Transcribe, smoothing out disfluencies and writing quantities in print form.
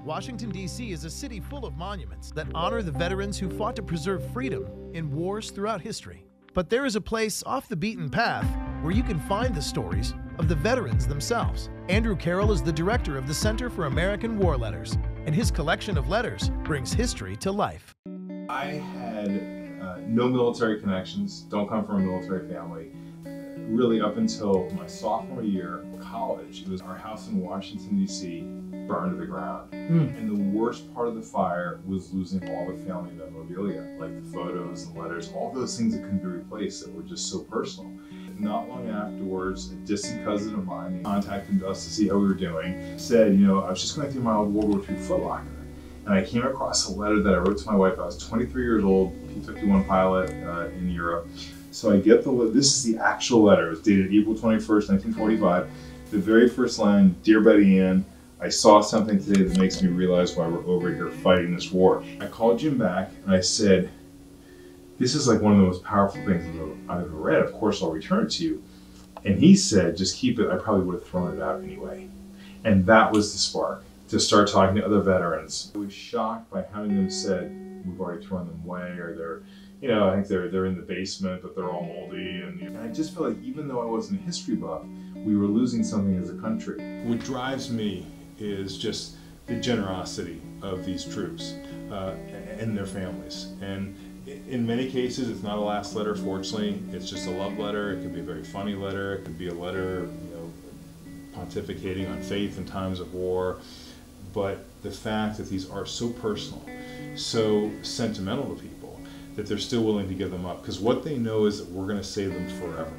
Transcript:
Washington, D.C. is a city full of monuments that honor the veterans who fought to preserve freedom in wars throughout history. But there is a place off the beaten path where you can find the stories of the veterans themselves. Andrew Carroll is the director of the Center for American War Letters, and his collection of letters brings history to life. I had no military connections, don't come from a military family. Really up until my sophomore year of college, it was our house in Washington, D.C. burned to the ground. And the worst part of the fire was losing all the family memorabilia, like the photos and letters, all those things that couldn't be replaced that were just so personal. Not long afterwards, a distant cousin of mine contacted us to see how we were doing, said, you know, I was just going through my old World War II footlocker, and I came across a letter that I wrote to my wife. I was 23 years old, P-51 pilot in Europe. So I get this is the actual letter. It was dated April 21st, 1945. The very first line, Dear Betty Ann, I saw something today that makes me realize why we're over here fighting this war. I called Jim back and I said, this is like one of the most powerful things I've ever read. Of course, I'll return it to you. And he said, just keep it. I probably would have thrown it out anyway. And that was the spark to start talking to other veterans. I was shocked by having them said, we've already thrown them away, or they're, you know, I think they're in the basement, but they're all moldy. And I just feel like even though I wasn't a history buff, we were losing something as a country. What drives me is just the generosity of these troops and their families. And in many cases, it's not a last letter, fortunately. It's just a love letter. It could be a very funny letter. It could be a letter, you know, pontificating on faith in times of war. But the fact that these are so personal, so sentimental to people, that they're still willing to give them up, because what they know is that we're going to save them forever.